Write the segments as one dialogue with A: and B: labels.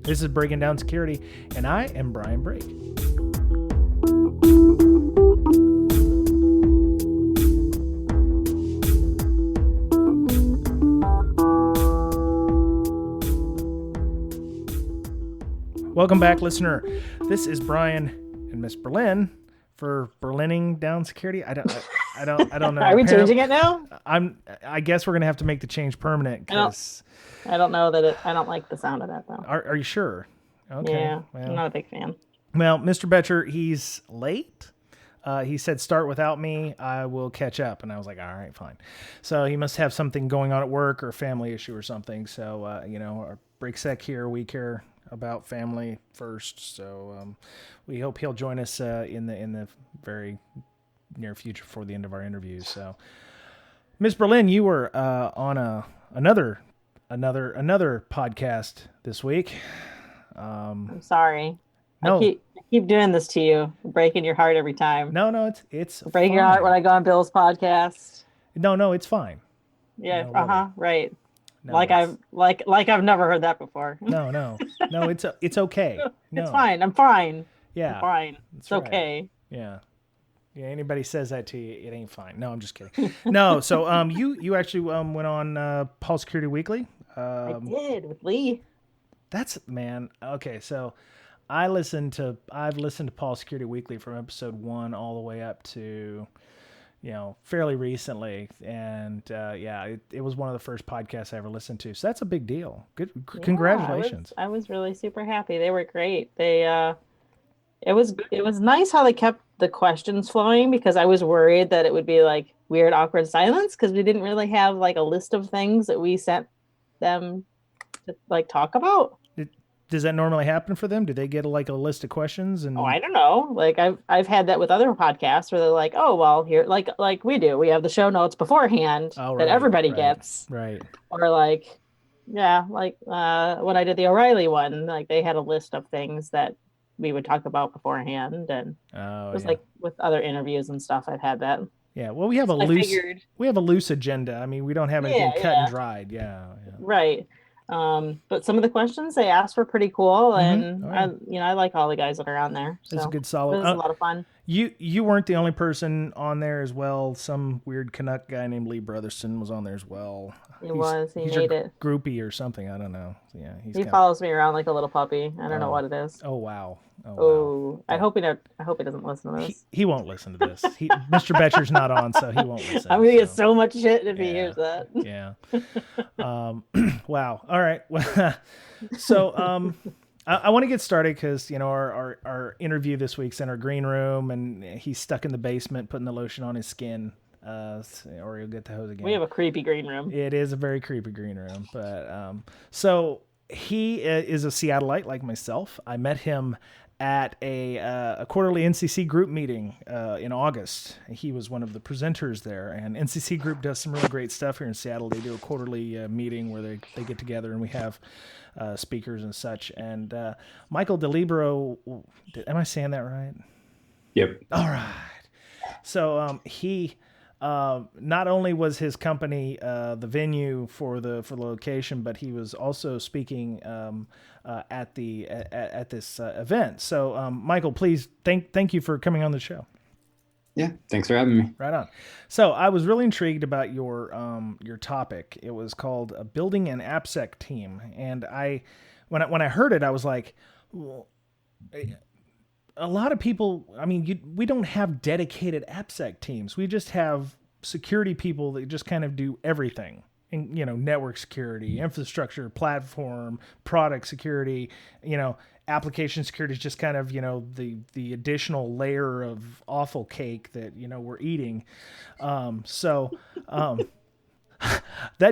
A: This is Breaking Down Security, and I am Brian Brake. Welcome back, listener. This is Brian and Miss Berlin for Berlining Down Security. I don't know.
B: Are we changing it now?
A: I guess we're gonna have to make the change permanent because
B: I don't know that I don't like the sound of that though.
A: Are you sure? Okay.
B: Yeah,
A: well,
B: I'm not a big fan.
A: Well, Mr. Betcher, he's late. He said, start without me. I will catch up. And I was like, all right, fine. So he must have something going on at work or a family issue or something. So, our BrakeSec here, we care about family first. So we hope he'll join us in the very near future for the end of our interview. So, Ms. Berlin, you were on another podcast this week.
B: I'm sorry.
A: No.
B: I keep doing this to you, breaking your heart every time.
A: No, it's
B: breaking your heart when I go on Bill's podcast.
A: No, it's fine.
B: Yeah,
A: no, really.
B: Right.
A: No,
B: I've never heard that before.
A: No, it's okay. No.
B: It's fine. I'm fine.
A: Yeah,
B: I'm fine. It's
A: right.
B: okay.
A: Yeah. Anybody says that to you, it ain't fine. No, I'm just kidding. No, so you actually went on Paul Security Weekly.
B: I did with Lee.
A: Okay, so I've listened to Paul Security Weekly from episode 1 all the way up to, fairly recently. And it was one of the first podcasts I ever listened to. So that's a big deal. Good. Yeah, congratulations.
B: I was really super happy. They were great. It was nice how they kept the questions flowing, because I was worried that it would be like weird, awkward silence, because we didn't really have like a list of things that we sent them to like talk about.
A: Does that normally happen for them? Do they get a list of questions? And
B: I don't know. Like I've had that with other podcasts where they're like, oh well, here like we do. We have the show notes beforehand that everybody gets.
A: Right.
B: Or like, yeah, like when I did the O'Reilly one, like they had a list of things that we would talk about beforehand, and it was like with other interviews and stuff. I've had that.
A: Yeah. Well, we have a loose agenda. I mean, we don't have anything cut and dried. Yeah.
B: Right. But some of the questions they asked were pretty cool, and I like all the guys that are on there. So
A: it's a good solid.
B: It was a lot of fun.
A: You weren't the only person on there as well. Some weird Canuck guy named Lee Brotherson was on there as well.
B: He made it.
A: Groupie or something. I don't know. Yeah,
B: he follows me around like a little puppy. I don't know what it is.
A: Oh wow.
B: Wow. I hope he doesn't listen to this.
A: He won't listen to this. Mr. Betcher's not on, so he won't listen.
B: I'm gonna get so much shit if he hears that.
A: Yeah. Wow. All right. Well, so I want to get started because our interview this week's in our green room, and he's stuck in the basement putting the lotion on his skin. Or he'll get the hose again.
B: We have a creepy green room.
A: It is a very creepy green room, but so he is a Seattleite like myself. I met him at a quarterly NCC Group meeting in August. He was one of the presenters there, and NCC Group does some really great stuff here in Seattle. They do a quarterly meeting where they get together, and we have speakers and such. And Michael De Libero, am I saying that right?
C: Yep.
A: All right. So he. Not only was his company the venue for the location, but he was also speaking at this event. So, Michael, please thank you for coming on the show.
C: Yeah, thanks for having me.
A: Right on. So, I was really intrigued about your topic. It was called Building an AppSec Team, and when I heard it, I was like, well, a lot of people, I mean, we don't have dedicated AppSec teams. We just have security people that just kind of do everything. And, network security, infrastructure, platform, product security, application security is just kind of, the additional layer of awful cake that, we're eating. That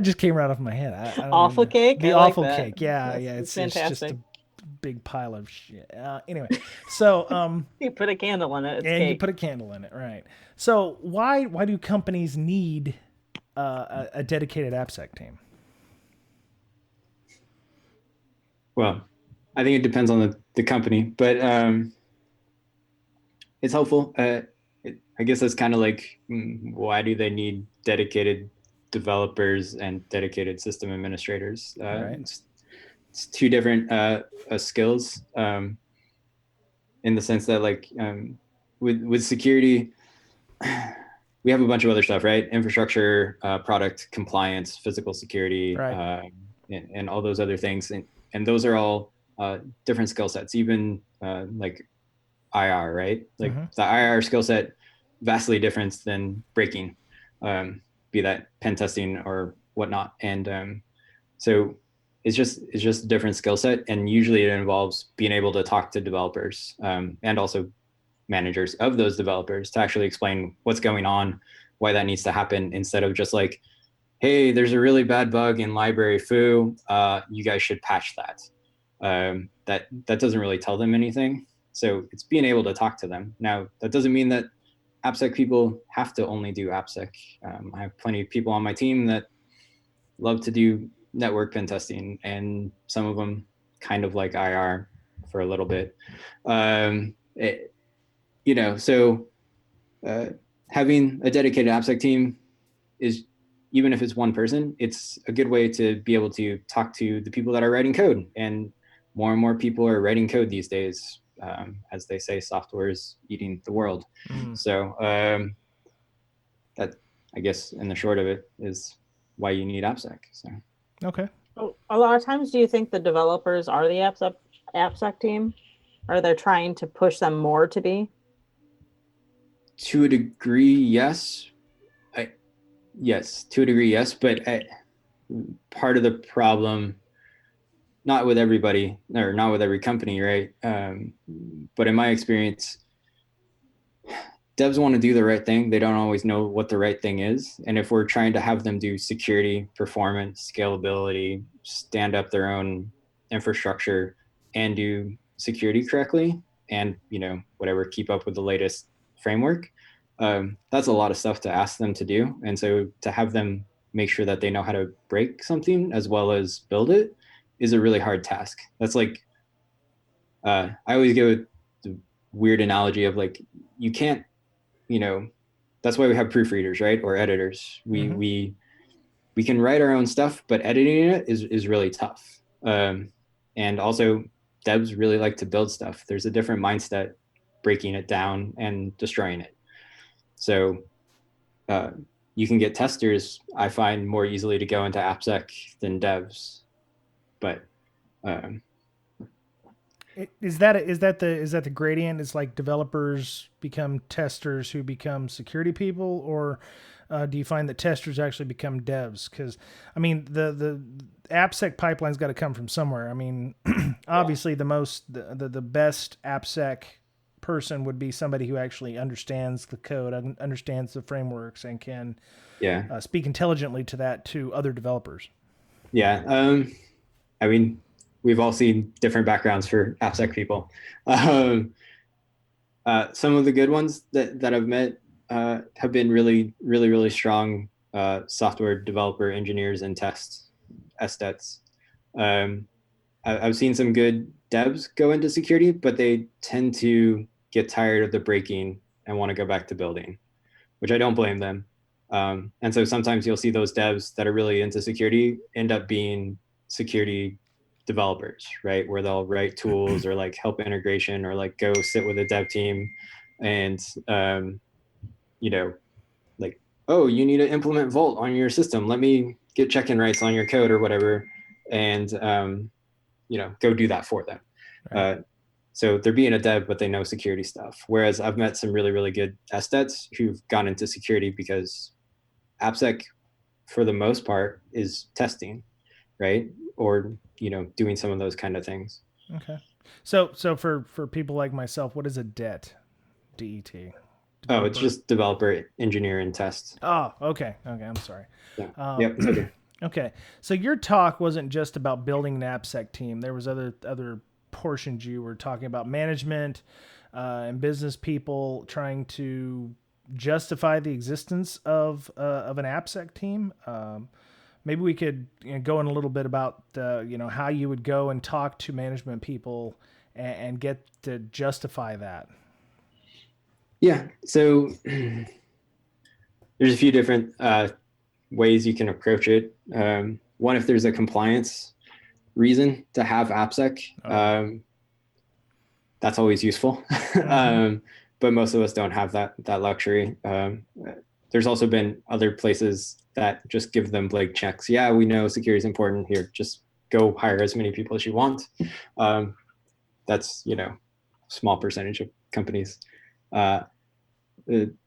A: just came right off my head. I don't
B: awful
A: even,
B: cake?
A: The
B: I
A: awful
B: like
A: cake. Yeah.
B: That's,
A: yeah.
B: It's fantastic.
A: It's just a big pile of shit. Anyway, so
B: you put a candle in it. It's
A: and
B: cake.
A: You put a candle in it, right? So why do companies need a dedicated AppSec team?
C: Well, I think it depends on the company, but it's helpful. I guess that's kind of like, why do they need dedicated developers and dedicated system administrators?
A: Right.
C: it's two different skills, in the sense that like with security, we have a bunch of other stuff, right? Infrastructure, product compliance, physical security,
A: Right.
C: and all those other things, and those are all different skill sets. Even like IR, right? Like the IR skill set vastly different than breaking, be that pen testing or whatnot. And so it's just a different skill set, and usually it involves being able to talk to developers, and also managers of those developers to actually explain what's going on, why that needs to happen, instead of just like, hey, there's a really bad bug in library foo, you guys should patch that. That doesn't really tell them anything. So it's being able to talk to them. Now, that doesn't mean that AppSec people have to only do AppSec. I have plenty of people on my team that love to do network pen testing, and some of them kind of like IR for a little bit. So having a dedicated AppSec team is, even if it's one person, it's a good way to be able to talk to the people that are writing code. And more people are writing code these days. As they say, software is eating the world. So that, I guess, in the short of it, is why you need AppSec. So.
A: Okay.
B: A lot of times, do you think the developers are the AppSec team? Or they're trying to push them more to be?
C: To a degree, yes. Yes, to a degree, yes. But part of the problem, not with everybody, or not with every company, right? But in my experience, devs want to do the right thing. They don't always know what the right thing is. And if we're trying to have them do security, performance, scalability, stand up their own infrastructure, and do security correctly, and whatever, keep up with the latest framework, that's a lot of stuff to ask them to do. And so to have them make sure that they know how to break something as well as build it is a really hard task. That's like, I always give the weird analogy of like, you can't, that's why we have proofreaders, right? Or editors. We can write our own stuff, but editing it is really tough. And also, devs really like to build stuff. There's a different mindset breaking it down and destroying it. So you can get testers, I find, more easily to go into AppSec than devs. But
A: is that the gradient? It's like developers become testers who become security people, or do you find that testers actually become devs? Because I mean, the AppSec pipeline's got to come from somewhere. I mean, obviously the best AppSec person would be somebody who actually understands the code, understands the frameworks, and can speak intelligently to other developers.
C: Yeah. I mean, we've all seen different backgrounds for AppSec people. Some of the good ones that I've met have been really, really, really strong software developer engineers and SDETs. I've seen some good devs go into security, but they tend to get tired of the breaking and want to go back to building, which I don't blame them. And so sometimes you'll see those devs that are really into security end up being security developers, right? Where they'll write tools or like help integration or like go sit with a dev team and, like, oh, you need to implement Vault on your system. Let me get check-in rights on your code or whatever. And, go do that for them. Right. So they're being a dev, but they know security stuff. Whereas I've met some really, really good SDETs who've gone into security because AppSec, for the most part, is testing, right? Or, doing some of those kind of things.
A: Okay. So for people like myself, what is a DET? DET?
C: Oh, it's just developer, engineer, and test.
A: Oh, okay. I'm sorry.
C: Yeah. Yep, it's okay.
A: Okay. So your talk wasn't just about building an AppSec team. There was other portions you were talking about, management and business people trying to justify the existence of an AppSec team. Maybe we could go in a little bit about how you would go and talk to management people and get to justify that.
C: Yeah. So there's a few different ways you can approach it. One, if there's a compliance reason to have AppSec. That's always useful. But most of us don't have that luxury. There's also been other places that just give them blank checks. Yeah, we know security is important here. Just go hire as many people as you want. That's, small percentage of companies. The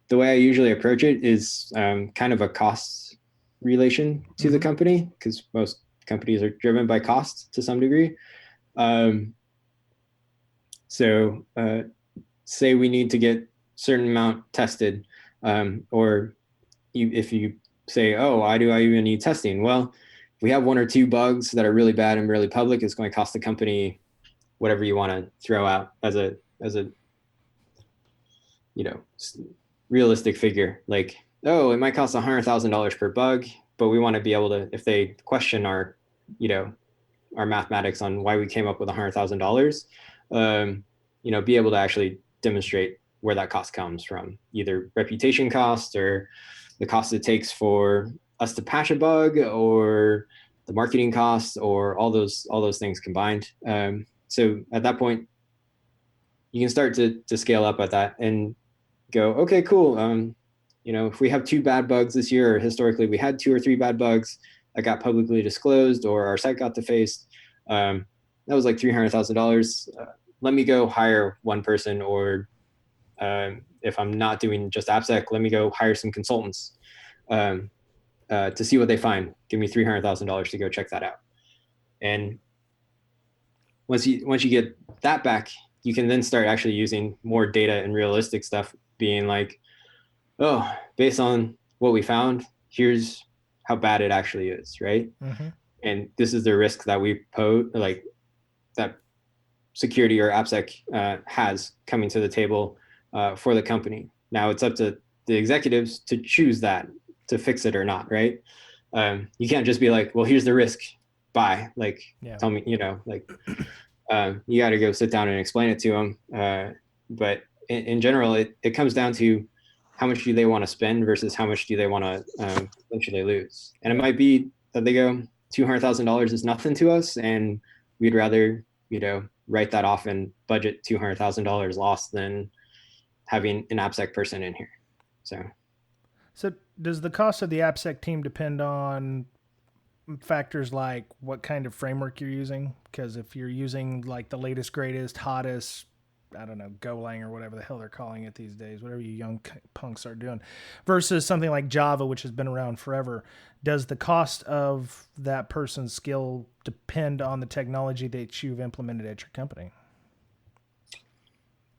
C: way I usually approach it is kind of a cost relation to the company, because most companies are driven by cost to some degree. So say we need to get certain amount tested, or if you say, oh, why do I even need testing? Well, if we have one or two bugs that are really bad and really public, it's going to cost the company whatever you want to throw out as a realistic figure. Like, oh, it might cost $100,000 per bug, but we want to be able to, if they question our mathematics on why we came up with $100,000, be able to actually demonstrate where that cost comes from, either reputation cost or the cost it takes for us to patch a bug, or the marketing costs, or all those things combined. So at that point, you can start to scale up at that and go, okay, cool. If we have 2 bad bugs this year, or historically we had 2 or 3 bad bugs that got publicly disclosed, or our site got defaced, that was like $300,000. Let me go hire one person, or if I'm not doing just AppSec, let me go hire some consultants to see what they find. Give me $300,000 to go check that out. And once you get that back, you can then start actually using more data and realistic stuff, being like, oh, based on what we found, here's how bad it actually is, right? And this is the risk that we pose, like that security or AppSec has coming to the table for the company. Now it's up to the executives to choose that, to fix it or not, right? You can't just be like, well, here's the risk, bye. Like, tell me, you got to go sit down and explain it to them. But in general, it comes down to how much do they want to spend versus how much do they want to eventually lose. And it might be that they go, $200,000 is nothing to us, and we'd rather, write that off and budget $200,000 loss than having an AppSec person in here. So
A: does the cost of the AppSec team depend on factors like what kind of framework you're using? Because if you're using like the latest, greatest, hottest, I don't know, Golang or whatever the hell they're calling it these days, whatever you young punks are doing, versus something like Java, which has been around forever, does the cost of that person's skill depend on the technology that you've implemented at your company?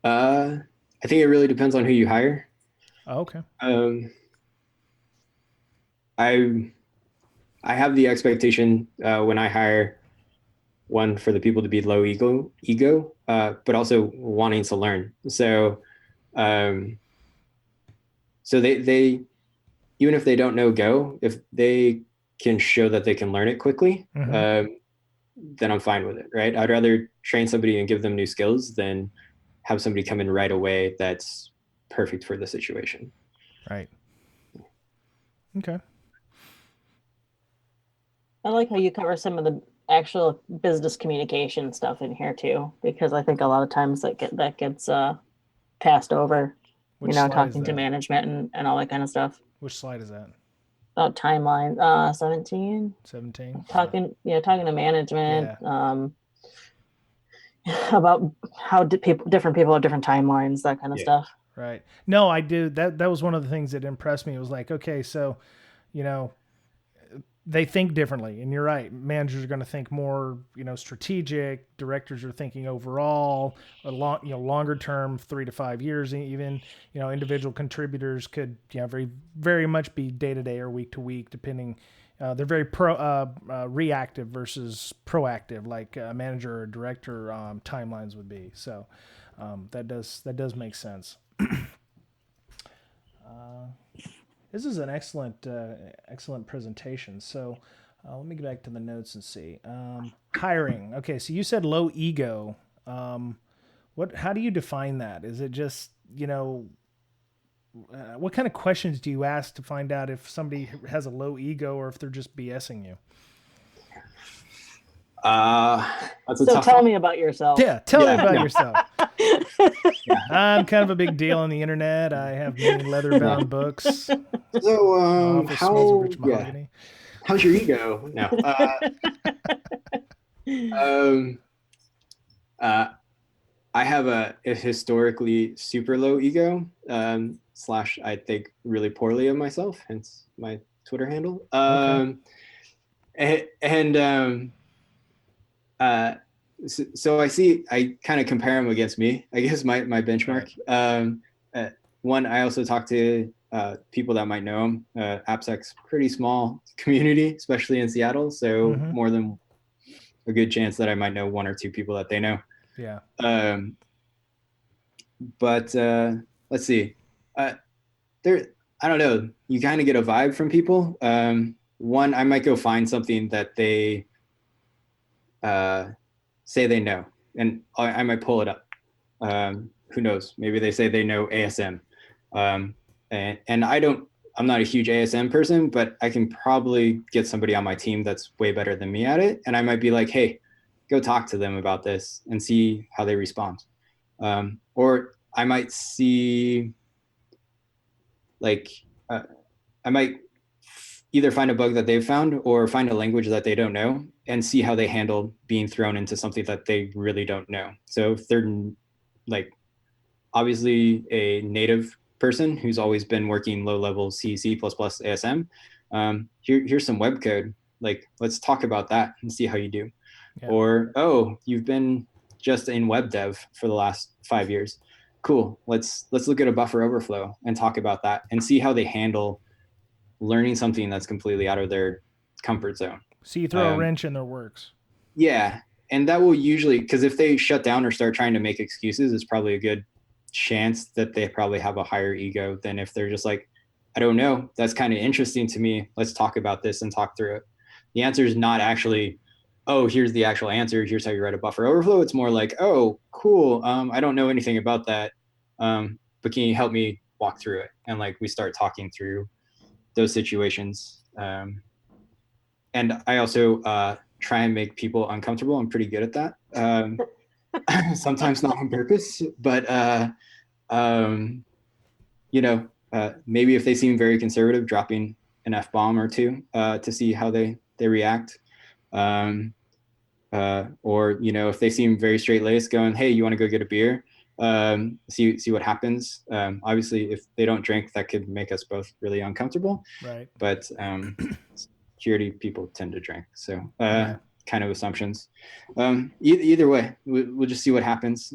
C: I think it really depends on who you hire.
A: Oh, okay.
C: I have the expectation when I hire, one, for the people to be low ego, but also wanting to learn. So they even if they don't know Go, if they can show that they can learn it quickly, then I'm fine with it, right? I'd rather train somebody and give them new skills than have somebody come in right away that's perfect for the situation.
A: Right. Okay.
B: I like how you cover some of the actual business communication stuff in here too, because I think a lot of times that gets passed over.
A: Which slide
B: talking
A: is
B: to
A: that?
B: management and all that kind of stuff.
A: Which slide is that?
B: About timeline, 17.
A: 17.
B: Talking to management, about how different people have different timelines, that kind of stuff.
A: Right. No, I do. That was one of the things that impressed me. It was like, okay, so, they think differently, and you're right. Managers are going to think more, strategic. Directors are thinking overall, longer term, 3 to 5 years. Even, individual contributors could, very, very much be day to day or week to week, depending. They're very reactive versus proactive, like a manager or director timelines would be. So that does make sense. This is an excellent presentation. So let me get back to the notes and see. Hiring. Okay, so you said low ego. How do you define that? Is it just, what kind of questions do you ask to find out if somebody has a low ego or if they're just BSing you?
C: That's a
B: So
C: tough
B: tell
C: one.
B: me about yourself.
A: Yeah, tell me
C: Yeah,
A: about
C: yeah.
A: yourself. I'm kind of a big deal on the internet. I have many leather-bound books.
C: So,
A: My office smells of rich
C: yeah,
A: mahogany.
C: how's your ego? No. Um, uh, I have a historically super low ego, slash I think really poorly of myself, hence my Twitter handle.
A: Okay.
C: And so I kind of compare them against me, I guess my benchmark. One, I also talk to people that might know them. AppSec's pretty small community, especially in Seattle. So more than a good chance that I might know one or two people that they know.
A: Yeah.
C: But let's see. There, I don't know. You kind of get a vibe from people. One, I might go find something that they say they know, and I might pull it up. Who knows? Maybe they say they know ASM, and I'm not a huge ASM person, but I can probably get somebody on my team that's way better than me at it, and I might be like, hey, go talk to them about this and see how they respond. Or I might see, like, I might either find a bug that they've found or find a language that they don't know and see how they handle being thrown into something that they really don't know. So if they're like obviously a native person who's always been working low level C, C++, ASM, here's some web code. Like, let's talk about that and see how you do. Yeah. Or, oh, you've been just in web dev for the last 5 years. Cool. Let's look at a buffer overflow and talk about that and see how they handle learning something that's completely out of their comfort zone.
A: So you throw a wrench in their works.
C: Yeah. And that will usually, because if they shut down or start trying to make excuses, it's probably a good chance that they probably have a higher ego than if they're just like, I don't know, that's kind of interesting to me. Let's talk about this and talk through it. The answer is not actually, oh, here's the actual answer. Here's how you write a buffer overflow. It's more like, oh, cool. I don't know anything about that. But can you help me walk through it? And like, we start talking through those situations. And I also try and make people uncomfortable. I'm pretty good at that. Sometimes not on purpose, but maybe if they seem very conservative, dropping an F-bomb or two to see how they react. Or, if they seem very straight-laced, going, hey, you want to go get a beer? See what happens. Obviously, if they don't drink, that could make us both really uncomfortable.
A: Right.
C: But security people tend to drink, so kind of assumptions. Either way, we'll just see what happens.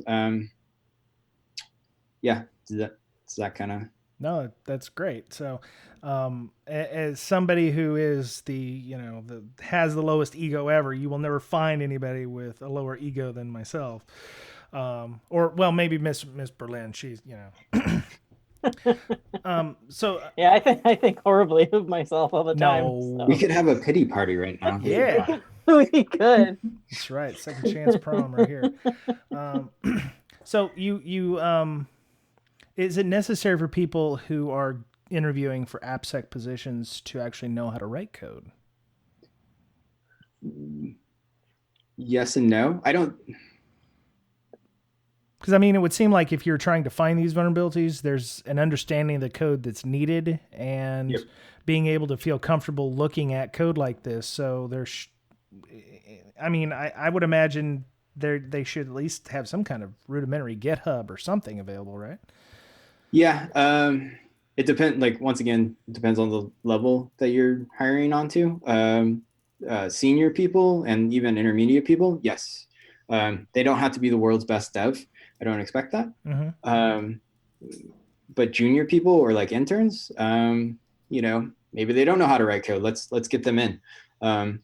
C: Yeah, does that kind of?
A: No, that's great. So, as somebody who is has the lowest ego ever, you will never find anybody with a lower ego than myself. Or well, maybe Miss Berlin. She's So
B: yeah, I think horribly of myself all the time.
C: So. We could have a pity party right now.
A: Yeah,
B: we could.
A: That's right. Second chance prom right here. So you is it necessary for people who are interviewing for AppSec positions to actually know how to write code?
C: Yes and no. I don't.
A: Because, I mean, it would seem like if you're trying to find these vulnerabilities, there's an understanding of the code that's needed and being able to feel comfortable looking at code like this. So I would imagine they should at least have some kind of rudimentary GitHub or something available, right?
C: Yeah. It depends. Like, once again, it depends on the level that you're hiring onto. Senior people and even intermediate people, yes. They don't have to be the world's best dev. I don't expect that. Mm-hmm. But junior people or like interns, maybe they don't know how to write code. Let's get them in. I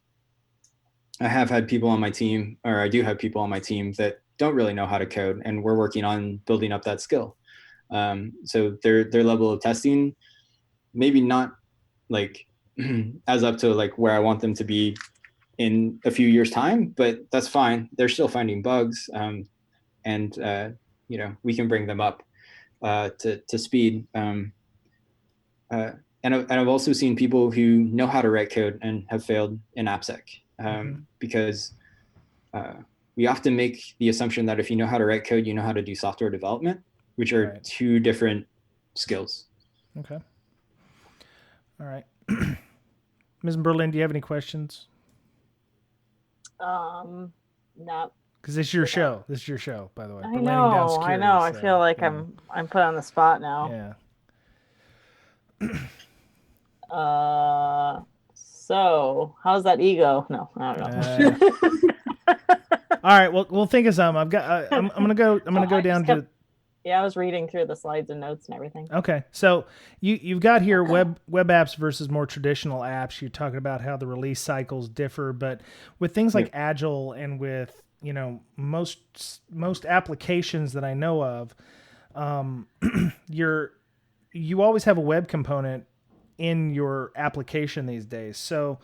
C: have had people on my team, or I do have people on my team that don't really know how to code, and we're working on building up that skill. So their level of testing, maybe not like as up to like where I want them to be in a few years' time, but that's fine. They're still finding bugs. And we can bring them up to speed. And I've also seen people who know how to write code and have failed in AppSec because we often make the assumption that if you know how to write code, you know how to do software development, which are two different skills.
A: Okay. All right. Ms. Berlin, do you have any questions?
B: Not.
A: Because this is your show. This is your show, by the way.
B: I know. I feel like I'm put on the spot now.
A: Yeah.
B: So how's that ego? No, I don't know.
A: All right. Well, we'll think of some. I'm gonna go down to.
B: Yeah, I was reading through the slides and notes and everything.
A: Okay, so you've got here web apps versus more traditional apps. You're talking about how the release cycles differ, but with things like Agile and with most applications that I know of, you always have a web component in your application these days. So,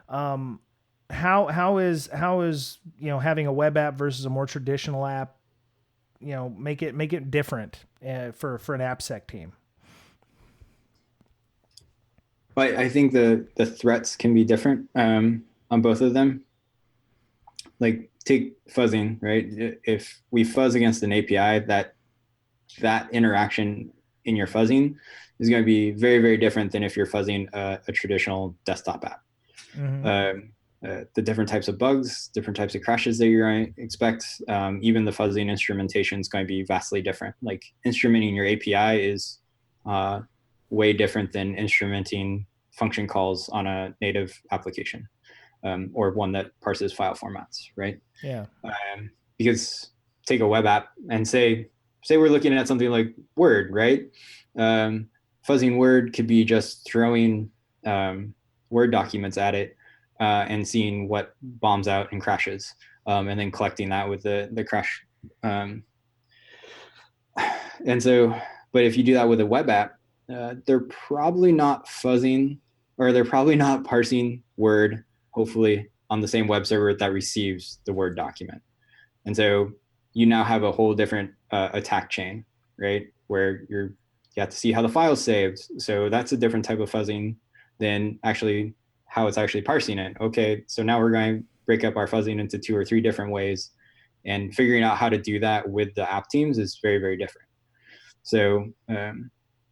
A: how is having a web app versus a more traditional app, make it different for an AppSec team?
C: But I think the threats can be different on both of them. Like take fuzzing, right? If we fuzz against an API, that interaction in your fuzzing is going to be very, very different than if you're fuzzing a traditional desktop app. Mm-hmm. The different types of bugs, different types of crashes that you're going to expect, even the fuzzing instrumentation is going to be vastly different. Like instrumenting your API is way different than instrumenting function calls on a native application, or one that parses file formats, right?
A: Yeah.
C: Because take a web app and say we're looking at something like Word, right? Fuzzing Word could be just throwing Word documents at it and seeing what bombs out and crashes, and then collecting that with the crash. And so, but if you do that with a web app, they're probably not fuzzing, or they're probably not parsing Word, hopefully, on the same web server that receives the Word document. And so you now have a whole different attack chain, right? Where you have to see how the file's saved. So that's a different type of fuzzing than actually how it's actually parsing it. Okay, so now we're going to break up our fuzzing into 2 or 3 different ways, and figuring out how to do that with the app teams is very, very different. So I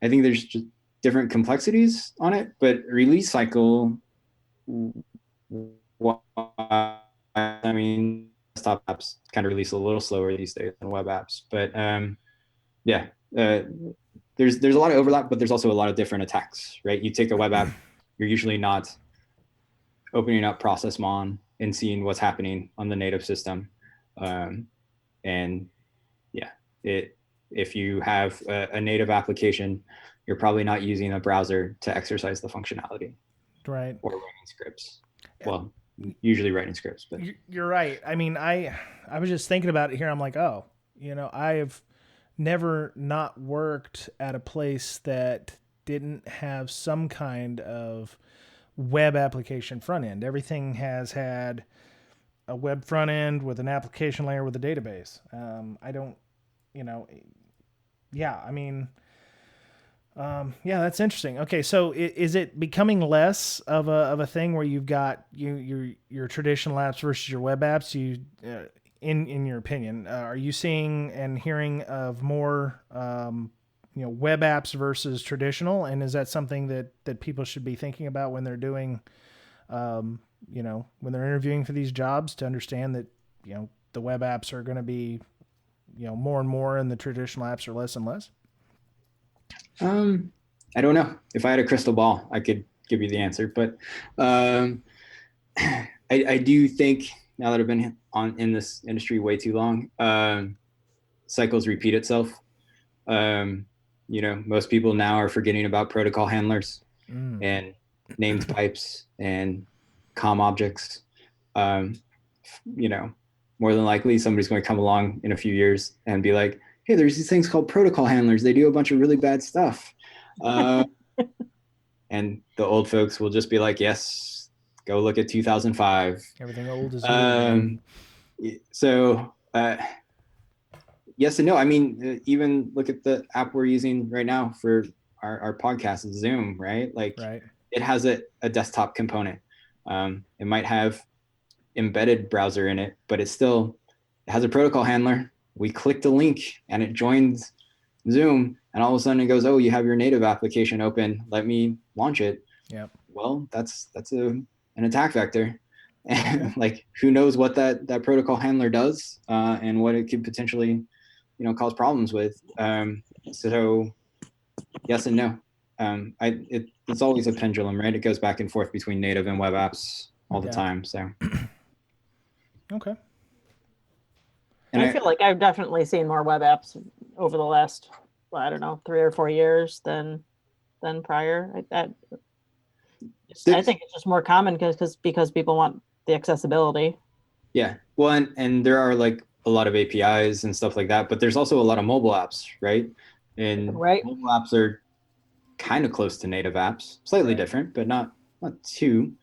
C: think there's just different complexities on it, but release cycle, desktop apps kind of release a little slower these days than web apps, but there's a lot of overlap, but there's also a lot of different attacks, right? You take a web app, you're usually not opening up process.mon and seeing what's happening on the native system. If you have a native application, you're probably not using a browser to exercise the functionality.
A: Right.
C: Or writing scripts. Well, usually writing scripts, but
A: you're right. I mean, I was just thinking about it here. I'm like, I've never not worked at a place that didn't have some kind of web application front end. Everything has had a web front end with an application layer with a database. That's interesting. Okay, so is it becoming less of a thing where you've got your traditional apps versus your web apps? In your opinion, are you seeing and hearing of more web apps versus traditional? And is that something that people should be thinking about when they're doing, when they're interviewing for these jobs, to understand that the web apps are going to be more and more, and the traditional apps are less and less?
C: I don't know. If I had a crystal ball, I could give you the answer, but I do think, now that I've been in this industry way too long, cycles repeat itself. Most people now are forgetting about protocol handlers and named pipes and COM objects. More than likely somebody's going to come along in a few years and be like, hey, there's these things called protocol handlers. They do a bunch of really bad stuff. And the old folks will just be like, yes, go look at 2005.
A: Everything old is
C: new. So yes and no. I mean, even look at the app we're using right now for our podcast, Zoom, right? Like, right. It has a desktop component. It might have embedded browser in it, but it has a protocol handler. We click the link and it joins Zoom, and all of a sudden it goes, oh, you have your native application open. Let me launch it.
A: Yep.
C: Well, that's an attack vector. And like, who knows what that protocol handler does and what it could potentially, cause problems with. So yes and no. It's always a pendulum, right? It goes back and forth between native and web apps all the time. So
A: okay.
B: And I feel like I've definitely seen more web apps over the last, I don't know, 3 or 4 years than prior. I think it's just more common because people want the accessibility.
C: Yeah. Well, and there are like a lot of APIs and stuff like that, but there's also a lot of mobile apps, right? And mobile apps are kind of close to native apps, slightly different, but not too.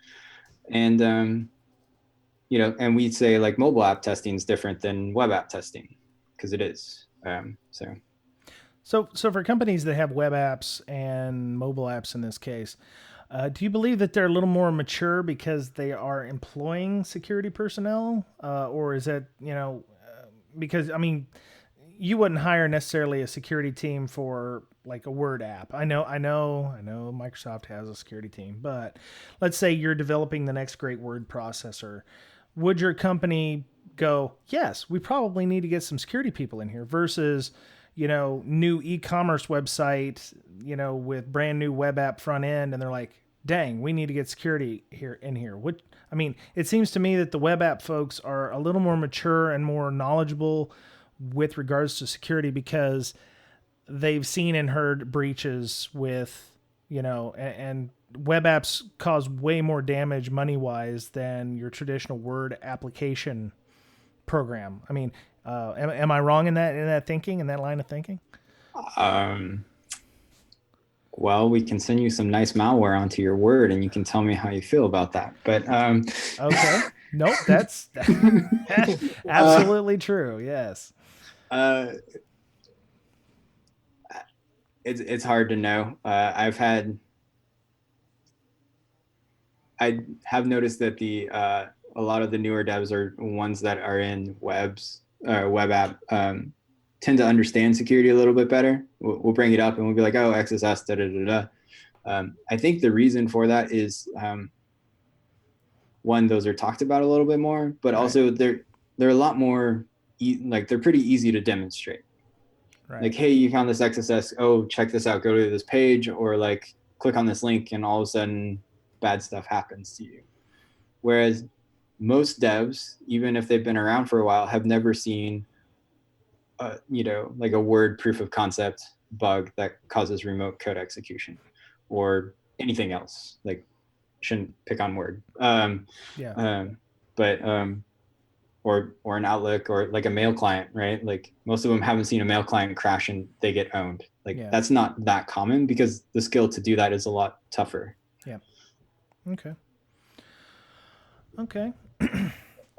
C: And, and we'd say like mobile app testing is different than web app testing, because it is.
A: So for companies that have web apps and mobile apps in this case, do you believe that they're a little more mature because they are employing security personnel? Or is that, because, I mean, you wouldn't hire necessarily a security team for like a Word app. I know Microsoft has a security team, but let's say you're developing the next great word processor. Would your company go, yes, we probably need to get some security people in here versus, new e-commerce website, with brand new web app front end, and they're like, dang, we need to get security in here. It seems to me that the web app folks are a little more mature and more knowledgeable with regards to security because they've seen and heard breaches with, and web apps cause way more damage money-wise than your traditional Word application program. Am I wrong in that thinking, in that line of thinking?
C: Well, we can send you some nice malware onto your Word, and you can tell me how you feel about that. But
A: okay, nope, that's absolutely true. Yes.
C: It's hard to know. I have noticed that a lot of the newer devs are ones that are in web app tend to understand security a little bit better. We'll bring it up and we'll be like, oh, XSS, da da da da. I think the reason for that is one, those are talked about a little bit more, but also they're a lot more they're pretty easy to demonstrate. Right. Like, hey, you found this XSS. Oh, check this out. Go to this page, or like click on this link, and all of a sudden, bad stuff happens to you. Whereas most devs, even if they've been around for a while, have never seen, like a Word proof of concept bug that causes remote code execution, or anything else. Like, shouldn't pick on Word. Or an Outlook or like a mail client, right? Like most of them haven't seen a mail client crash and they get owned. That's not that common because the skill to do that is a lot tougher.
A: Yeah. Okay.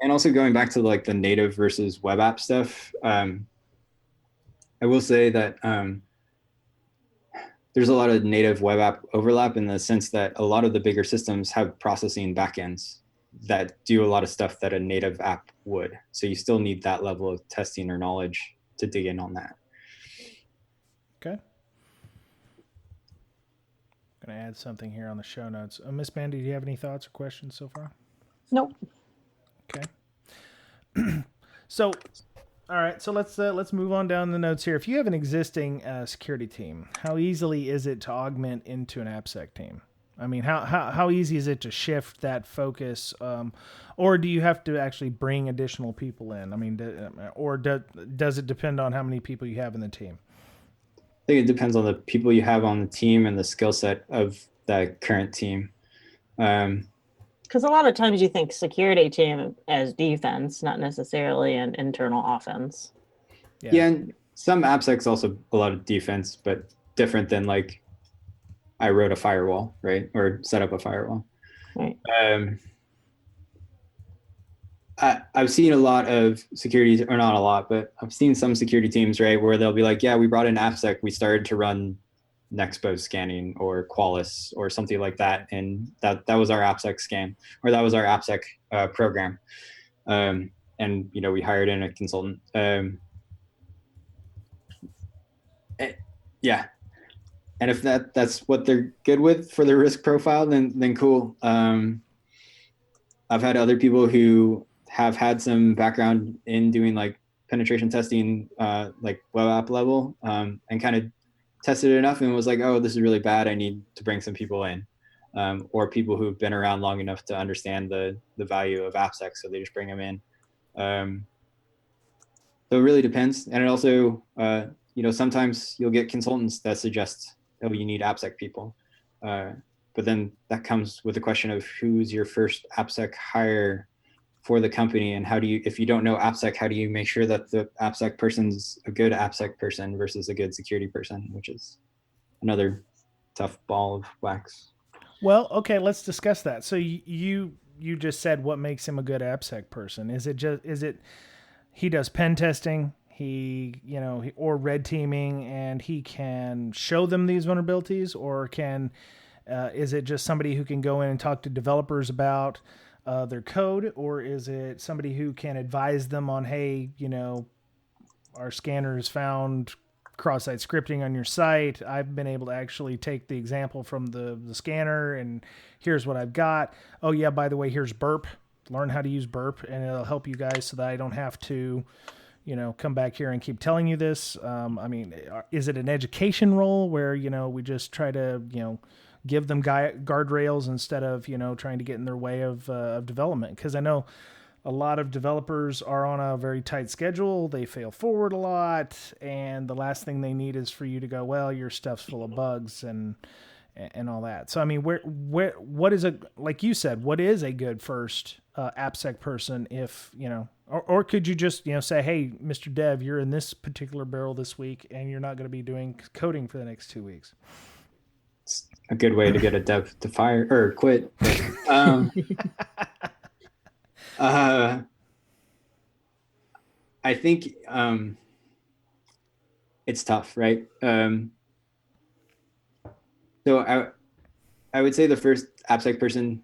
C: And also going back to like the native versus web app stuff, I will say that there's a lot of native web app overlap in the sense that a lot of the bigger systems have processing backends that do a lot of stuff that a native app would. So you still need that level of testing or knowledge to dig in on that.
A: Okay. I'm going to add something here on the show notes. Miss Mandy, do you have any thoughts or questions so far?
B: Nope.
A: Okay. So, all right. So let's move on down the notes here. If you have an existing security team, how easily is it to augment into an AppSec team? How easy is it to shift that focus, or do you have to actually bring additional people in? Does it depend on how many people you have in the team?
C: I think it depends on the people you have on the team and the skill set of that current team.
B: Because a lot of times you think security team as defense, not necessarily an internal offense.
C: Yeah, and some AppSec's also a lot of defense, but different than like I wrote a firewall, right? Or set up a firewall.
B: Right.
C: I've seen a lot of security, or not a lot, but I've seen some security teams, right, where they'll be like, yeah, we brought in AppSec. We started to run Nexpo scanning or Qualys or something like that. And that was our AppSec scan, or that was our AppSec program. And, we hired in a consultant. Yeah. And if that's what they're good with for their risk profile, then cool. I've had other people who have had some background in doing like penetration testing, like web app level, and kind of tested it enough and was like, oh, this is really bad. I need to bring some people in, or people who've been around long enough to understand the value of AppSec. So they just bring them in. So it really depends. And it also, sometimes you'll get consultants that suggest, oh, you need AppSec people. But then that comes with the question of who's your first AppSec hire for the company, and if you don't know AppSec, how do you make sure that the AppSec person's a good AppSec person versus a good security person, which is another tough ball of wax.
A: Well, okay, let's discuss that. So you just said what makes him a good AppSec person. Is it he does pen testing, or red teaming, and he can show them these vulnerabilities, or is it just somebody who can go in and talk to developers about their code, or is it somebody who can advise them on, hey, our scanner has found cross-site scripting on your site. I've been able to actually take the example from the scanner, and here's what I've got. Oh yeah, by the way, here's Burp. Learn how to use Burp, and it'll help you guys so that I don't have to, come back here and keep telling you this. Is it an education role where, we just try to, give them guardrails instead of, trying to get in their way of development? Because I know a lot of developers are on a very tight schedule. They fail forward a lot, and the last thing they need is for you to go, well, your stuff's full of bugs and all that. So, what is like you said, what is a good first AppSec person if, or could you just, say, hey, Mr. Dev, you're in this particular barrel this week, and you're not going to be doing coding for the next 2 weeks.
C: It's a good way to get a dev to fire or quit. I think it's tough, right? So I would say the first AppSec person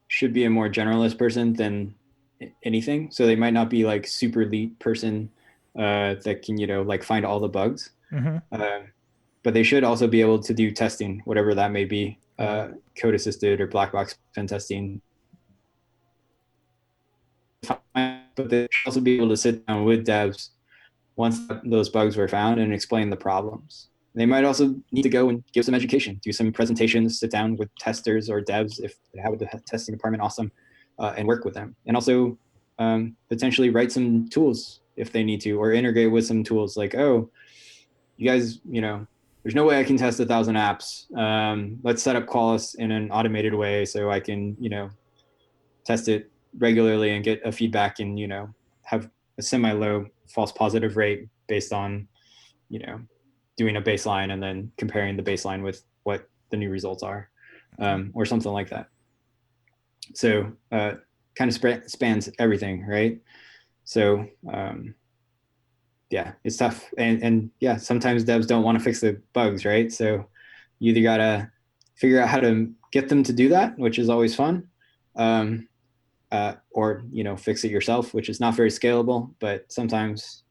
C: should be a more generalist person than anything. So they might not be like super elite person that can, like find all the bugs. Mm-hmm. But they should also be able to do testing, whatever that may be, code assisted or black box pen testing. But they should also be able to sit down with devs once those bugs were found and explain the problems. They might also need to go and give some education, do some presentations, sit down with testers or devs if they have a testing department, awesome, and work with them. And also potentially write some tools if they need to, or integrate with some tools like, oh, you guys, there's no way I can test 1,000 apps. Let's set up Qualys in an automated way so I can, test it regularly and get a feedback and, have a semi-low false positive rate based on, doing a baseline and then comparing the baseline with what the new results are, or something like that. So kind of spans everything, right? So yeah, it's tough. And yeah, sometimes devs don't want to fix the bugs, right? So you either got to figure out how to get them to do that, which is always fun, or, fix it yourself, which is not very scalable, but sometimes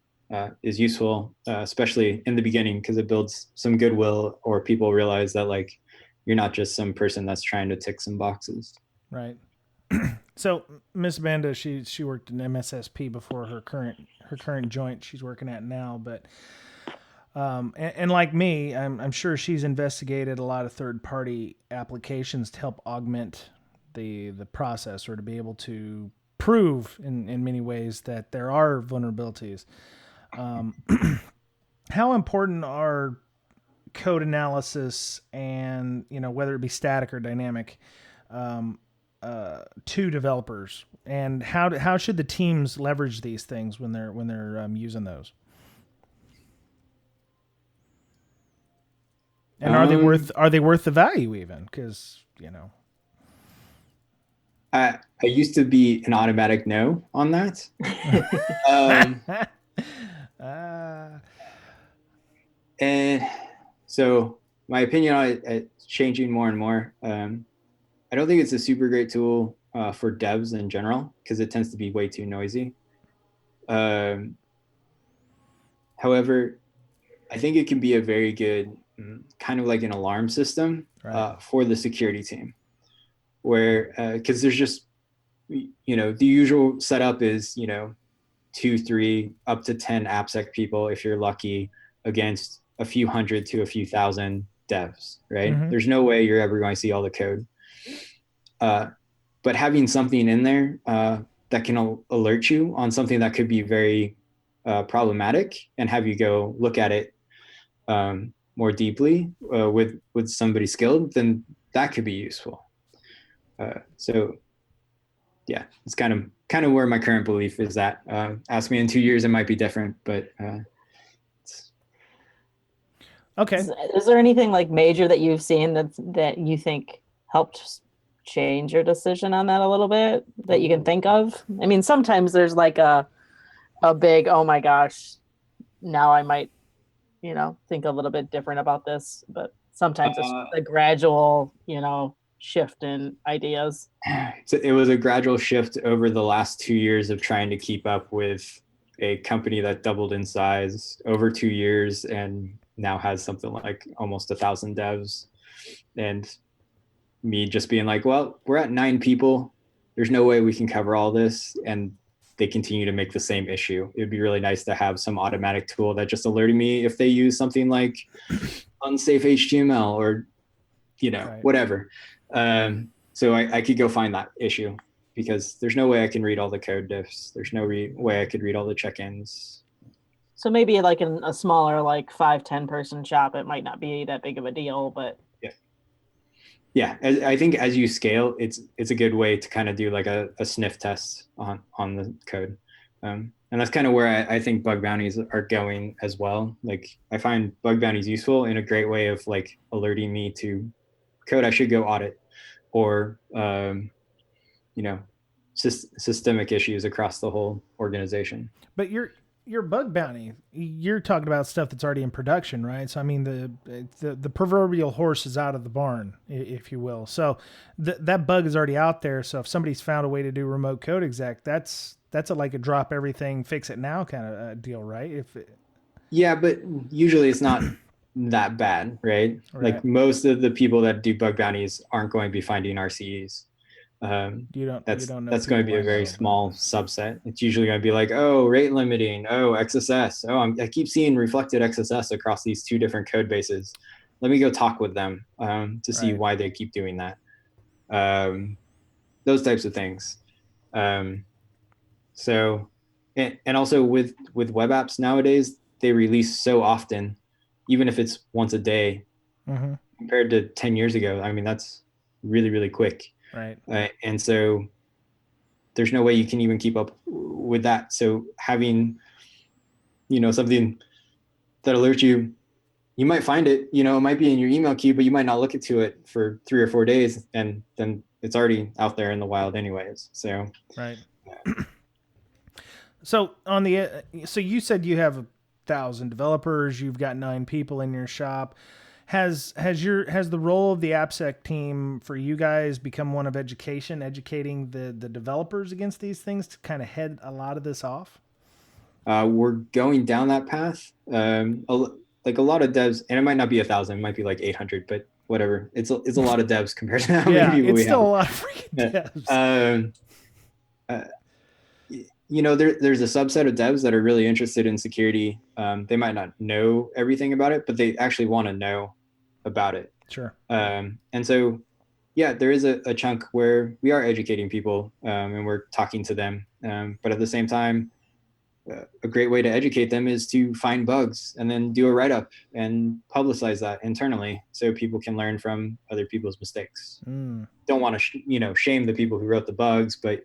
C: is useful, especially in the beginning, because it builds some goodwill, or people realize that like you're not just some person that's trying to tick some boxes.
A: Right. So Miss Amanda, she worked in MSSP before her current joint she's working at now, but and like me, I'm sure she's investigated a lot of third-party applications to help augment the process, or to be able to prove in many ways that there are vulnerabilities. How important are code analysis and, whether it be static or dynamic, to developers, and how should the teams leverage these things when they're using those? And are they worth the value even? Because
C: I used to be an automatic no on that. And So my opinion on it, it's changing more and more. I don't think it's a super great tool for devs in general because it tends to be way too noisy. However, I think it can be a very good kind of like an alarm system for the security team, where because there's just the usual setup is 2, 3, up to 10 AppSec people if you're lucky against a few hundred to a few thousand devs, right?
A: Mm-hmm.
C: There's no way you're ever going to see all the code. But having something in there that can alert you on something that could be very problematic and have you go look at it more deeply with somebody skilled, then that could be useful. So yeah, it's kind of where my current belief is at. Ask me in 2 years, it might be different, but
A: okay.
B: Is there anything like major that you've seen that you think helped change your decision on that a little bit that you can think of? I mean, sometimes there's like a big, oh my gosh, now I might, think a little bit different about this, but sometimes it's a gradual, shift in ideas.
C: So it was a gradual shift over the last 2 years of trying to keep up with a company that doubled in size over 2 years and now has something like almost 1,000 devs, and me just being like, well, we're at 9 people. There's no way we can cover all this. And they continue to make the same issue. It would be really nice to have some automatic tool that just alerted me if they use something like unsafe HTML or, whatever. So I could go find that issue because there's no way I can read all the code diffs. There's no way I could read all the check-ins.
B: So maybe like in a smaller, like 5-10 person shop, it might not be that big of a deal, but
C: yeah, I think as you scale, it's a good way to kind of do like a sniff test on the code. And that's kind of where I think bug bounties are going as well. Like I find bug bounties useful in a great way of like alerting me to code I should go audit or, systemic issues across the whole organization.
A: But your bug bounty, you're talking about stuff that's already in production, right? So I mean, the proverbial horse is out of the barn, if you will. So that bug is already out there. So if somebody's found a way to do remote code exec, that's like a drop everything, fix it now kind of a deal, right?
C: Yeah, but usually it's not that bad, right? Like most of the people that do bug bounties aren't going to be finding RCEs. That's going to be a very small subset. It's usually going to be like, oh, rate limiting, oh, XSS, oh, I keep seeing reflected XSS across these 2 different code bases. Let me go talk with them to see why they keep doing that. Those types of things. So, and also with web apps nowadays, they release so often, even if it's once a day, compared to 10 years ago. I mean, that's really, really quick.
A: Right.
C: And so there's no way you can even keep up with that. So having, something that alerts you, you might find it, it might be in your email queue, but you might not look into it for 3 or 4 days. And then it's already out there in the wild anyways. So,
A: right. So so you said you have 1,000 developers, you've got 9 people in your shop. Has the role of the AppSec team for you guys become one of educating the developers against these things to kind of head a lot of this off?
C: We're going down that path. Like a lot of devs, and it might not be 1,000, it might be like 800, but whatever. It's a lot of devs compared to how many people we have.
A: It's still a lot of freaking devs.
C: There's a subset of devs that are really interested in security. They might not know everything about it, but they actually want to know about it.
A: Sure.
C: And so, yeah, there is a chunk where we are educating people and we're talking to them. But at the same time, a great way to educate them is to find bugs and then do a write-up and publicize that internally so people can learn from other people's mistakes. Don't want to, shame the people who wrote the bugs, but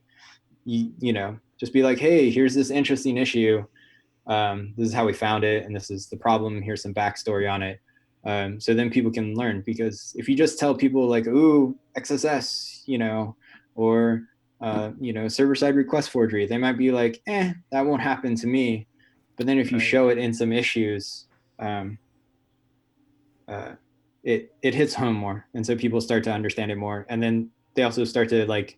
C: just be like, hey, here's this interesting issue. This is how we found it, and this is the problem. Here's some backstory on it. So then people can learn, because if you just tell people like, ooh, XSS, or, server-side request forgery, they might be like, that won't happen to me. But then if you show it in some issues, it hits home more, and so people start to understand it more, and then they also start to like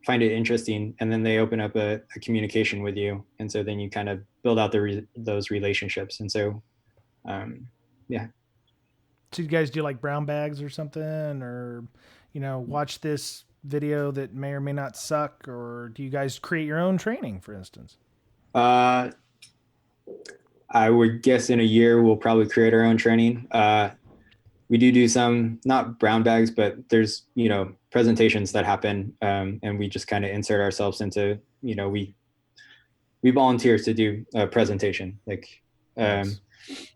C: find it interesting, and then they open up a communication with you, and so then you kind of build out those relationships, and so yeah.
A: So you guys do like brown bags or something, or watch this video that may or may not suck, or do you guys create your own training, for instance?
C: I would guess in a year we'll probably create our own training. We do some, not brown bags, but there's presentations that happen, and we just kind of insert ourselves into, we volunteer to do a presentation, like
A: Nice.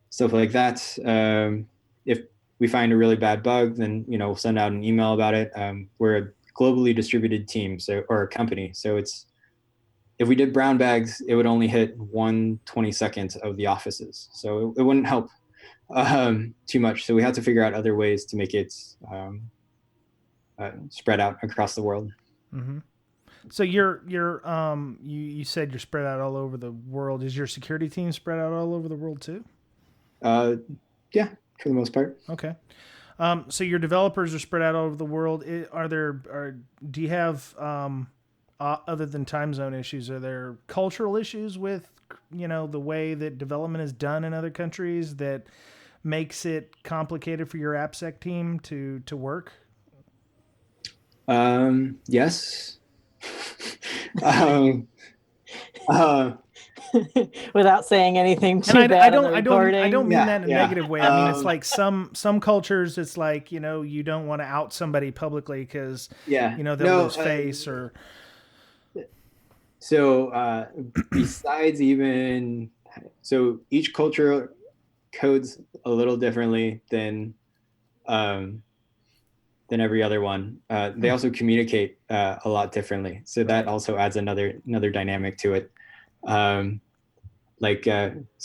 C: stuff like that. If we find a really bad bug, then we'll send out an email about it. We're a globally distributed team, or a company, so if we did brown bags, it would only hit 1/22 of the offices, so it wouldn't help too much. So we had to figure out other ways to make it spread out across the world.
A: Mm-hmm. So you said you're spread out all over the world. Is your security team spread out all over the world too?
C: Yeah, for the most part.
A: Okay. So your developers are spread out all over the world. Do you have other than time zone issues, are there cultural issues with the way that development is done in other countries that makes it complicated for your AppSec team to work?
C: Yes.
B: Without saying anything too
A: and
B: bad.
A: I don't mean that in a
C: Yeah.
A: negative way. I mean, it's like some cultures, it's like, you don't want to out somebody publicly because, they'll lose face or.
C: So besides so each culture codes a little differently than every other one. They also communicate a lot differently. So that also adds another dynamic to it. So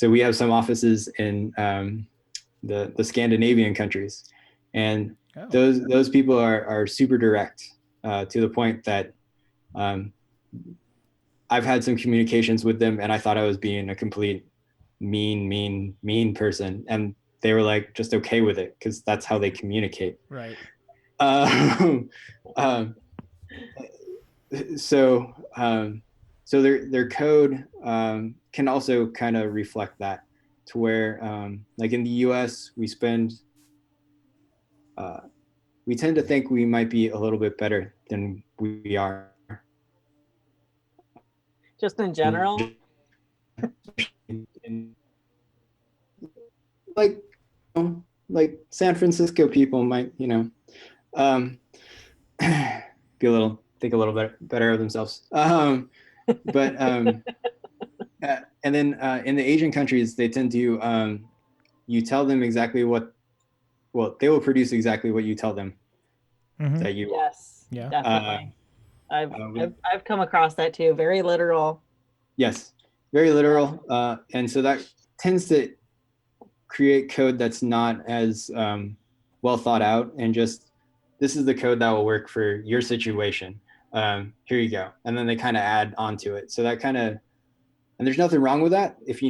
C: we have some offices in the Scandinavian countries, and those people are super direct to the point that I've had some communications with them, and I thought I was being a complete mean person, and they were like just okay with it because that's how they communicate.
A: Right.
C: So their code can also kind of reflect that, to where like in the US we tend to think we might be a little bit better than we are.
B: Just in general?
C: Like San Francisco people might, be think a little better of themselves. And then in the Asian countries, they tend to, you tell them exactly they will produce exactly what you tell them that you want.
B: Yes, yeah, definitely. I've come across that too. Very literal.
C: Yes, very literal. And so that tends to create code that's not as well thought out, and just, this is the code that will work for your situation. Here you go. And then they kind of add onto it. So that kind of, and there's nothing wrong with that if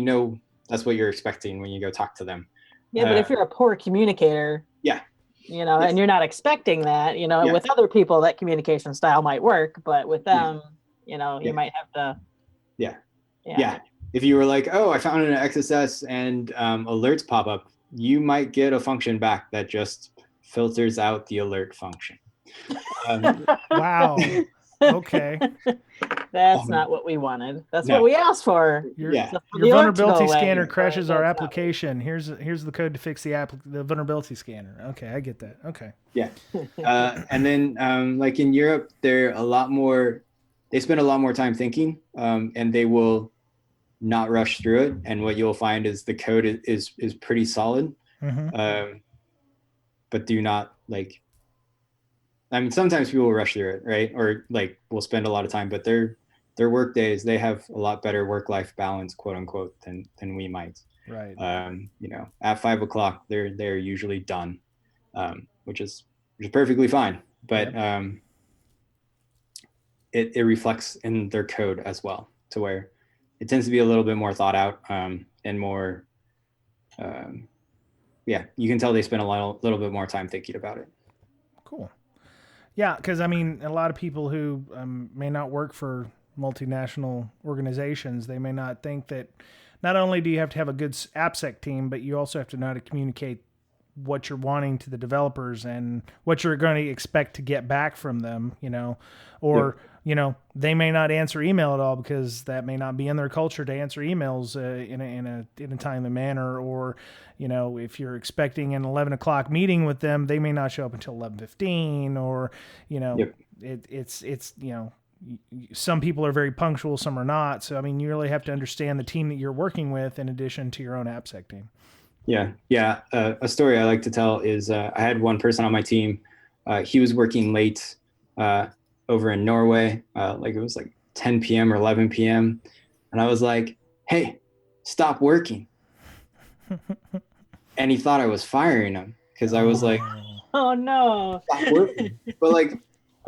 C: that's what you're expecting when you go talk to them.
B: Yeah, but if you're a poor communicator,
C: yes.
B: And you're not expecting that, with other people, that communication style might work, but with them, you might have to. Yeah.
C: If you were like, oh, I found an XSS and alerts pop up, you might get a function back that just filters out the alert function.
A: Wow. Okay.
B: That's not what we wanted. That's what we asked for.
A: Your vulnerability scanner crashes our application. Here's the code to fix the vulnerability scanner. Okay, I get that. Okay.
C: Yeah. And then like in Europe, they spend a lot more time thinking, and they will not rush through it. And what you'll find is the code is pretty solid. Mm-hmm. But do not sometimes people will rush through it, right? Or will spend a lot of time, but their work days, they have a lot better work-life balance, quote unquote, than we might.
A: Right.
C: At 5 o'clock, they're usually done, which is perfectly fine. But it reflects in their code as well, to where it tends to be a little bit more thought out, and more yeah, you can tell they spend a little bit more time thinking about it.
A: Cool. Yeah, because I mean, a lot of people who may not work for multinational organizations, they may not think that not only do you have to have a good AppSec team, but you also have to know how to communicate what you're wanting to the developers and what you're going to expect to get back from them, or, they may not answer email at all because that may not be in their culture to answer emails in a timely manner. Or, if you're expecting an 11 o'clock meeting with them, they may not show up until 11:15, or, it's some people are very punctual, some are not. So, I mean, you really have to understand the team that you're working with in addition to your own AppSec team.
C: Yeah. A story I like to tell is I had one person on my team. He was working late over in Norway. It was like 10 p.m. or 11 p.m. And I was like, hey, stop working. And he thought I was firing him because I was like,
B: oh no,
C: stop working. But like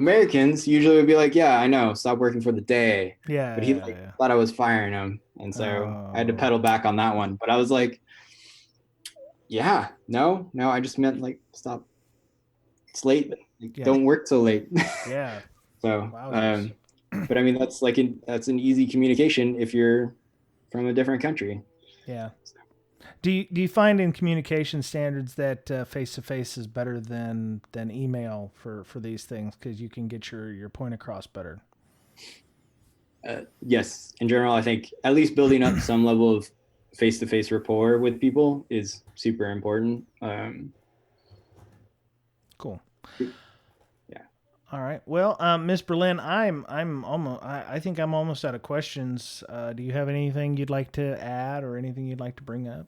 C: Americans usually would be like, yeah, I know, stop working for the day.
A: Yeah.
C: But he thought I was firing him. And so I had to pedal back on that one. But I was like, yeah, no, I just meant like stop. It's late. Don't work so late.
A: Yeah.
C: So, but I mean, that's an easy communication if you're from a different country.
A: Yeah. Do you find in communication standards that face-to-face is better than email for these things because you can get your point across better?
C: Yes, in general, I think at least building up some level of face-to-face rapport with people is super important.
A: Cool.
C: Yeah.
A: All right. Well, Ms. Berlin, I think I'm almost out of questions. Do you have anything you'd like to add or anything you'd like to bring up?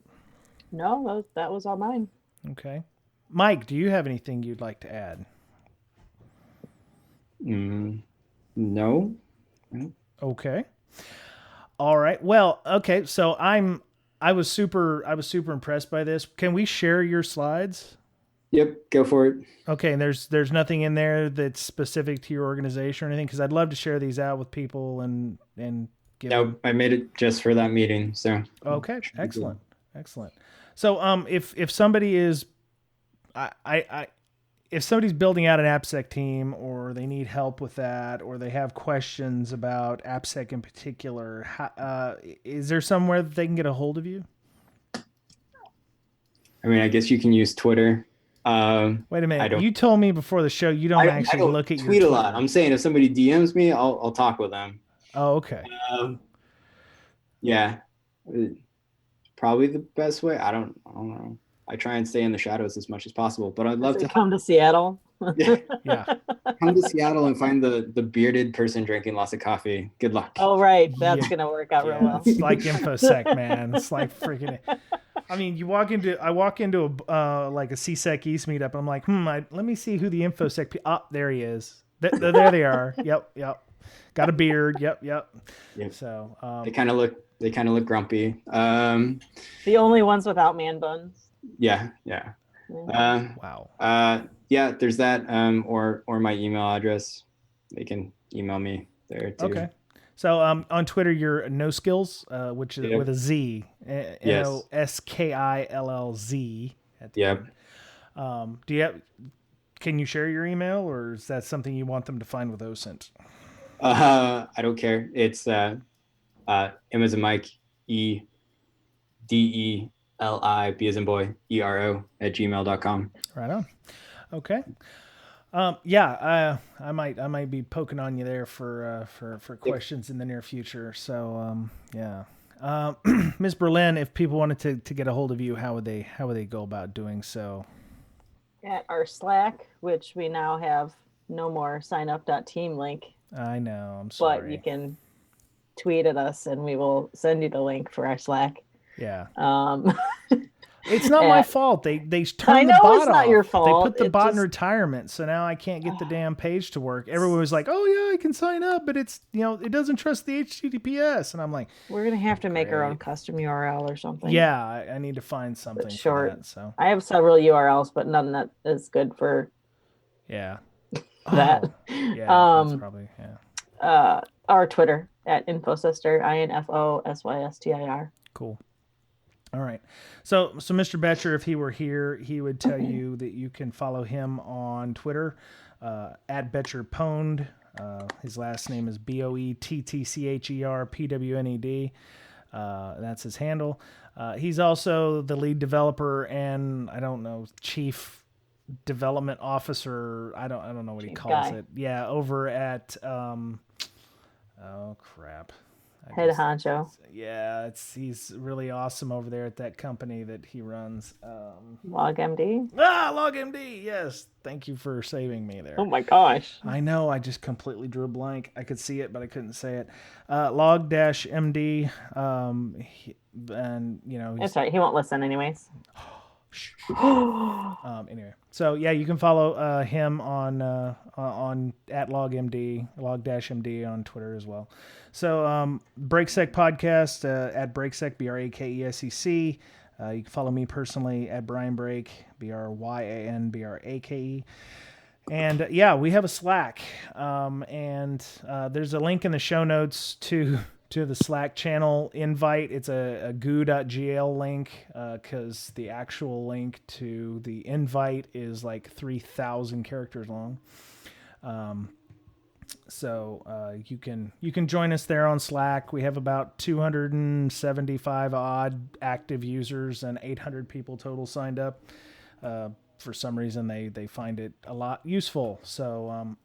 B: No, that was all mine.
A: Okay. Mike, do you have anything you'd like to add?
C: No.
A: Okay. All right. Well, okay. So I was super impressed by this. Can we share your slides?
C: Yep, go for it.
A: Okay, and there's nothing in there that's specific to your organization or anything, because I'd love to share these out with people and give.
C: No, I made it just for that meeting. So
A: okay, excellent. So if somebody is, if somebody's building out an AppSec team, or they need help with that, or they have questions about AppSec in particular, is there somewhere that they can get a hold of you?
C: I mean, I guess you can use Twitter.
A: Wait a minute. You told me before the show you don't actually look at your
C: tweet a lot. I'm saying if somebody DMs me, I'll talk with them.
A: Oh, okay.
C: Yeah, probably the best way. I don't know. I try and stay in the shadows as much as possible, but I'd love to
B: come to Seattle.
A: Yeah.
C: Come to Seattle and find the bearded person drinking lots of coffee. Good luck.
B: Oh, right. That's going to work out real well.
A: It's like InfoSec, man. It's like freaking. I mean, I walk into a like a CSEC East meetup. I'm like, let me see who the InfoSec. There he is. There they are. Yep. Got a beard. Yep. So
C: they kind of look grumpy.
B: The only ones without man buns.
C: Yeah.
A: Wow.
C: Yeah, there's that. Or my email address. They can email me there too.
A: Okay. So on Twitter, you're No Skills, which is with a Z. NOSKILLZ.
C: Yep.
A: Can you share your email, or is that something you want them to find with OSINT?
C: I don't care. It's M as in Mike, EDELI, B as in boy, ERO @gmail.com.
A: Right on. Okay. I might be poking on you there for questions in the near future. So yeah. Ms. Berlin, if people wanted to get a hold of you, how would they go about doing so?
B: At our Slack, which we now have no more signup.team link.
A: I know, I'm sorry.
B: But you can tweet at us and we will send you the link for our Slack.
A: Yeah. It's not my fault. They turned the bot off.
B: I know it's not your fault.
A: They put the bot in retirement, so now I can't get the damn page to work. Everyone was like, "Oh yeah, I can sign up, but it's it doesn't trust the HTTPS." And I'm like,
B: "We're gonna have to make our own custom URL or something."
A: Yeah, I need to find something for that. So
B: I have several URLs, but none that is good for.
A: Yeah.
B: That.
A: Yeah. That's probably
B: our Twitter @InfoSister, INFOSYSTIR.
A: Cool. All right. So Mr. Betcher, if he were here, he would tell you that you can follow him on Twitter, at BetcherPwned. His last name is BoeTTCHERPWNED. That's his handle. He's also the lead developer and I don't know, chief development officer. I don't know what he calls it. Yeah. Over at, oh crap.
B: Head honcho.
A: Yeah, he's really awesome over there at that company that he runs.
B: LogMD.
A: LogMD. Yes, thank you for saving me there.
B: Oh my gosh.
A: I know. I just completely drew a blank. I could see it, but I couldn't say it. Log-MD. And
B: It's all right. He won't listen anyways.
A: Anyway, so yeah, you can follow him on at LogMD, log-MD on Twitter as well. So BreakSec podcast at BreakSec, BRAKESEC. You can follow me personally at Bryan Brake, BRYANBRAKE. And yeah, we have a Slack, and there's a link in the show notes to the Slack channel invite. It's a goo.gl link, because the actual link to the invite is like 3,000 characters long. So you can join us there on Slack. We have about 275 odd active users and 800 people total signed up. For some reason, they find it a lot useful. So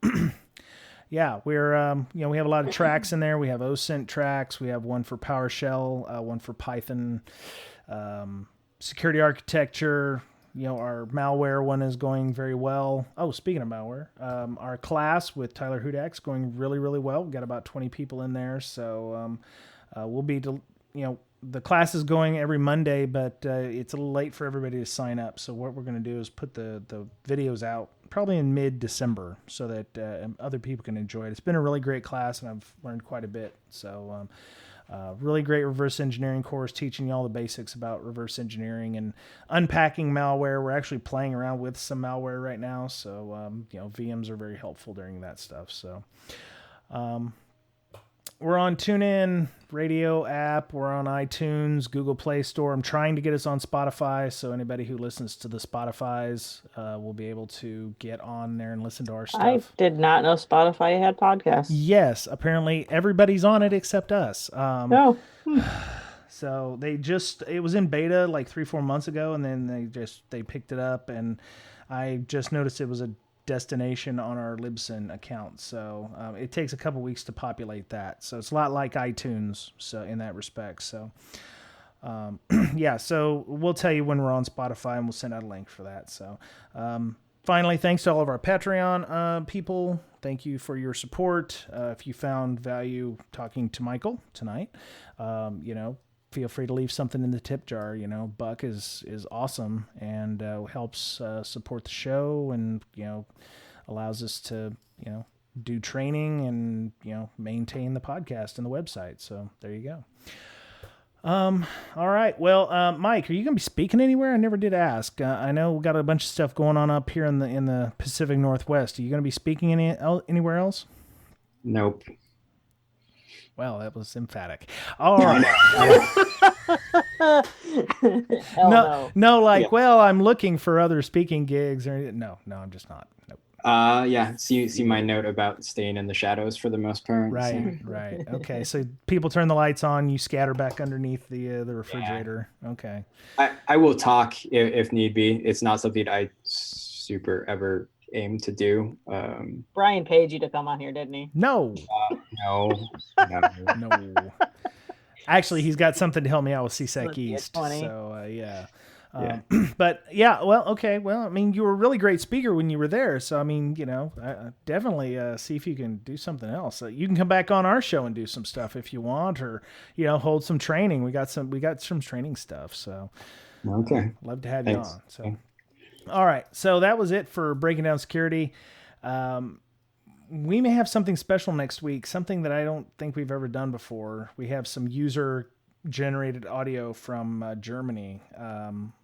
A: yeah, we're we have a lot of tracks in there. We have OSINT tracks. We have one for PowerShell, one for Python, security architecture. Our malware one is going very well. Oh, speaking of malware, our class with Tyler Hudak's going really, really well. We've got about 20 people in there. So we'll be, the class is going every Monday, but it's a little late for everybody to sign up. So what we're going to do is put the videos out probably in mid-December so that other people can enjoy it. It's been a really great class, and I've learned quite a bit. So really great reverse engineering course teaching you all the basics about reverse engineering and unpacking malware. We're actually playing around with some malware right now. So, VMs are very helpful during that stuff. So, we're on TuneIn Radio app. We're on iTunes, Google Play Store. I'm trying to get us on Spotify, so anybody who listens to the Spotifys will be able to get on there and listen to our stuff.
B: I did not know Spotify had podcasts.
A: Yes, apparently everybody's on it except us.
B: No.
A: So it was in beta like 3-4 months ago, and then they picked it up, and I just noticed it was a destination on our Libsyn account. So it takes a couple weeks to populate that. So it's a lot like iTunes, so in that respect. So yeah, so we'll tell you when we're on Spotify, and we'll send out a link for that. So finally, thanks to all of our Patreon people. Thank you for your support. If you found value talking to Michael tonight, feel free to leave something in the tip jar. Buck is awesome and helps support the show and, allows us to, do training and, maintain the podcast and the website. So there you go. All right. Well, Mike, are you going to be speaking anywhere? I never did ask. I know we got a bunch of stuff going on up here in the Pacific Northwest. Are you going to be speaking anywhere else?
C: Nope.
A: Well, that was emphatic. All right. No, well, I'm looking for other speaking gigs. No, I'm just not. Nope.
C: Yeah. See my note about staying in the shadows for the most part.
A: Right, right. Okay, so people turn the lights on, you scatter back underneath the refrigerator. Yeah. Okay.
C: I will talk if need be. It's not something I super ever aim to do.
B: Bryan paid you to come on here, didn't he?
A: No.
C: No.
A: Actually, he's got something to help me out with CSEC East. So yeah. But yeah, well, okay. Well, I mean, you were a really great speaker when you were there. So, I mean, definitely see if you can do something else. You can come back on our show and do some stuff if you want, or, hold some training. We got some training stuff. So,
C: okay.
A: Love to have you on. So, all right. So that was it for Breaking Down Security. We may have something special next week, something that I don't think we've ever done before. We have some user generated audio from Germany.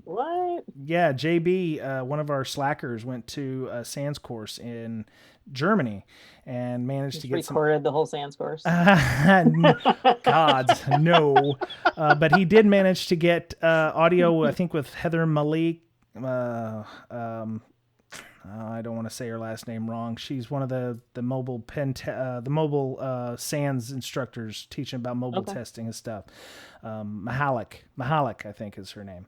B: What?
A: Yeah, JB, one of our slackers, went to a SANS course in Germany and managed to
B: Just
A: get
B: recorded the whole SANS course.
A: Gods, no. But he did manage to get audio, I think, with Heather Malik. I don't want to say her last name wrong. She's one of the mobile SANS instructors teaching about mobile testing and stuff. Mahalik, I think is her name.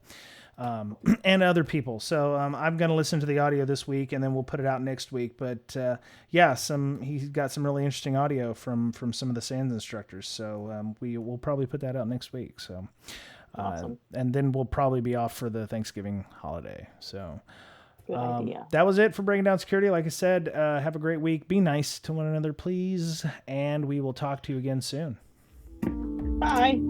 A: And other people. So I'm going to listen to the audio this week, and then we'll put it out next week. But he's got some really interesting audio from some of the SANS instructors. So we'll probably put that out next week. So,
B: awesome.
A: And then we'll probably be off for the Thanksgiving holiday. So.
B: Good idea.
A: That was it for Breaking Down Security. Like I said, have a great week. Be nice to one another, please. And we will talk to you again soon.
B: Bye.